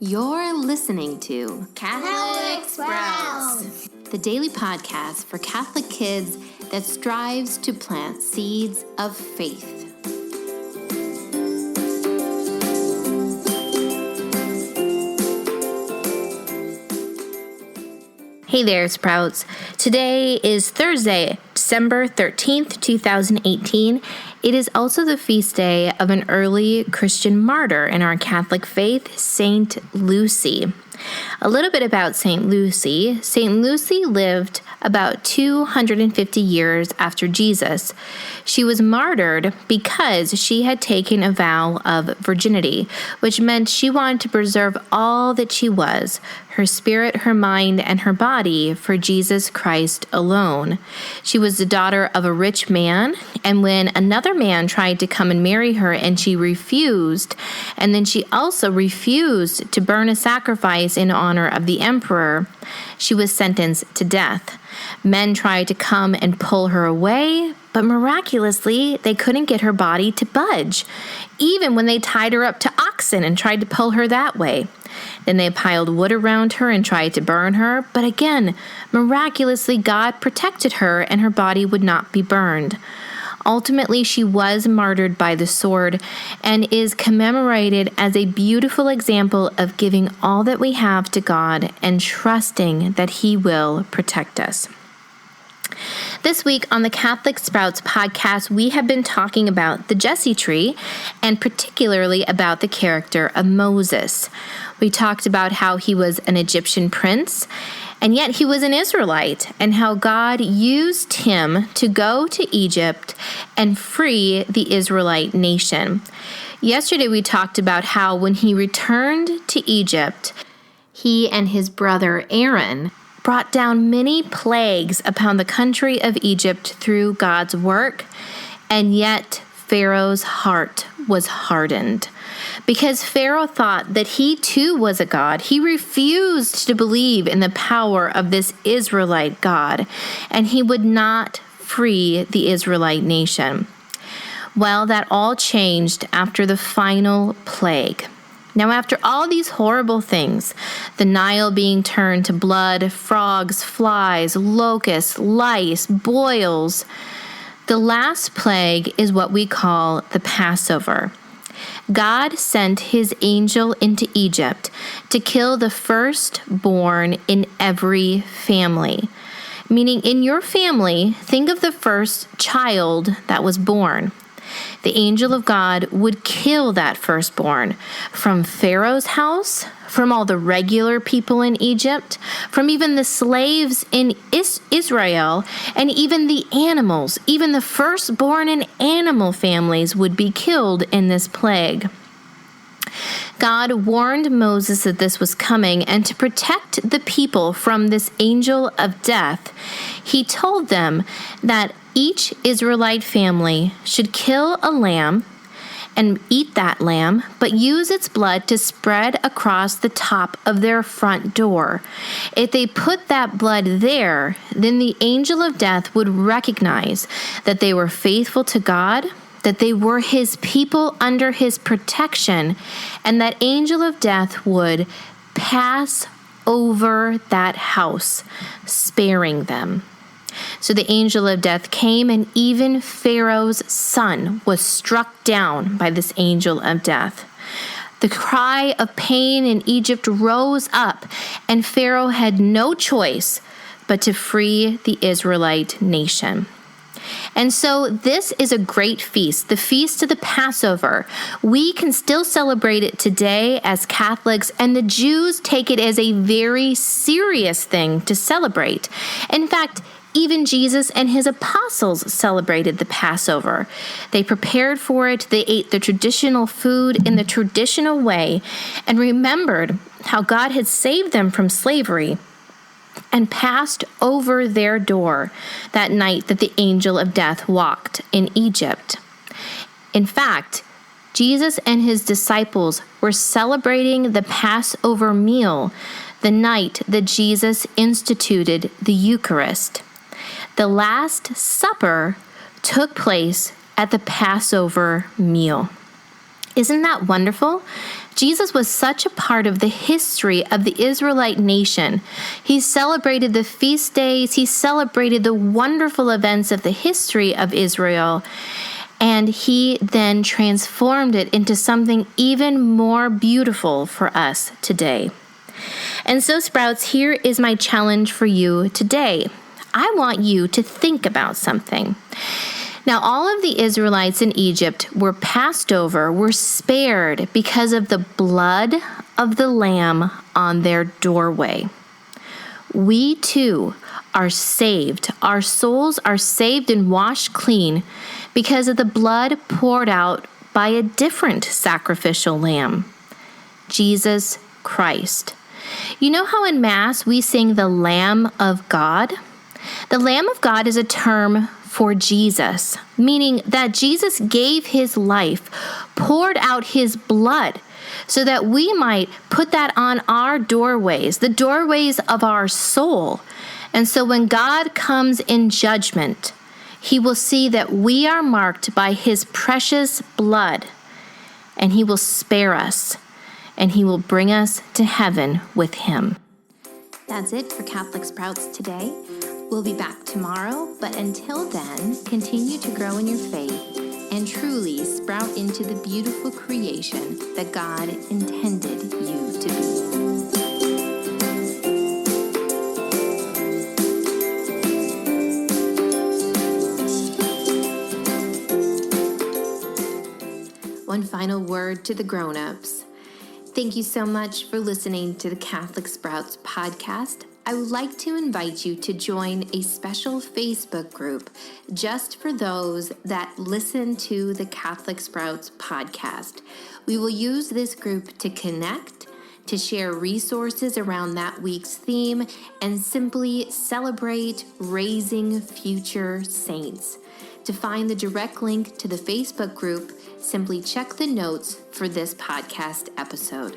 You're listening to Catholic Sprouts, the daily podcast for Catholic kids that strives to plant seeds of faith. Hey there, Sprouts. Today is Thursday, December 13th, 2018. It is also the feast day of an early Christian martyr in our Catholic faith, Saint Lucy. A little bit about Saint Lucy. Saint Lucy lived about 250 years after Jesus. She was martyred because she had taken a vow of virginity, which meant she wanted to preserve all that she was, her spirit, her mind, and her body for Jesus Christ alone. She was the daughter of a rich man, and when another man tried to come and marry her and she refused, and then she also refused to burn a sacrifice in honor of the emperor, she was sentenced to death. Men tried to come and pull her away, but miraculously, they couldn't get her body to budge, even when they tied her up to oxen and tried to pull her that way. Then they piled wood around her and tried to burn her, but again, miraculously, God protected her and her body would not be burned. Ultimately, she was martyred by the sword and is commemorated as a beautiful example of giving all that we have to God and trusting that He will protect us. This week on the Catholic Sprouts podcast, we have been talking about the Jesse tree and particularly about the character of Moses. We talked about how he was an Egyptian prince, and yet he was an Israelite, and how God used him to go to Egypt and free the Israelite nation. Yesterday we talked about how when he returned to Egypt, he and his brother Aaron brought down many plagues upon the country of Egypt through God's work, and yet Pharaoh's heart was hardened. Because Pharaoh thought that he too was a god, he refused to believe in the power of this Israelite God, and he would not free the Israelite nation. Well, that all changed after the final plague. Now, after all these horrible things, the Nile being turned to blood, frogs, flies, locusts, lice, boils, the last plague is what we call the Passover. God sent his angel into Egypt to kill the firstborn in every family. Meaning, in your family, think of the first child that was born. The angel of God would kill that firstborn from Pharaoh's house, from all the regular people in Egypt, from even the slaves in Israel, and even the animals. Even the firstborn in animal families would be killed in this plague. God warned Moses that this was coming, and to protect the people from this angel of death, he told them that each Israelite family should kill a lamb and eat that lamb, but use its blood to spread across the top of their front door. If they put that blood there, then the angel of death would recognize that they were faithful to God, that they were his people under his protection, and that angel of death would pass over that house, sparing them. So the angel of death came, and even Pharaoh's son was struck down by this angel of death. The cry of pain in Egypt rose up, and Pharaoh had no choice but to free the Israelite nation. And so this is a great feast, the Feast of the Passover. We can still celebrate it today as Catholics, and the Jews take it as a very serious thing to celebrate. In fact, even Jesus and his apostles celebrated the Passover. They prepared for it, they ate the traditional food in the traditional way, and remembered how God had saved them from slavery and passed over their door that night that the angel of death walked in Egypt. In fact, Jesus and his disciples were celebrating the Passover meal the night that Jesus instituted the Eucharist. The Last Supper took place at the Passover meal. Isn't that wonderful? Jesus was such a part of the history of the Israelite nation. He celebrated the feast days. He celebrated the wonderful events of the history of Israel. And he then transformed it into something even more beautiful for us today. And so, Sprouts, here is my challenge for you today. I want you to think about something. Now, all of the Israelites in Egypt were passed over, were spared because of the blood of the Lamb on their doorway. We too are saved. Our souls are saved and washed clean because of the blood poured out by a different sacrificial lamb, Jesus Christ. You know how in Mass we sing the Lamb of God? The Lamb of God is a term for Jesus, meaning that Jesus gave his life, poured out his blood, so that we might put that on our doorways, the doorways of our soul. And so when God comes in judgment, he will see that we are marked by his precious blood, and he will spare us, and he will bring us to heaven with him. That's it for Catholic Sprouts today. We'll be back tomorrow, but until then, continue to grow in your faith and truly sprout into the beautiful creation that God intended you to be. One final word to the grown-ups. Thank you so much for listening to the Catholic Sprouts podcast. I would like to invite you to join a special Facebook group just for those that listen to the Catholic Sprouts podcast. We will use this group to connect, to share resources around that week's theme, and simply celebrate raising future saints. To find the direct link to the Facebook group, simply check the notes for this podcast episode.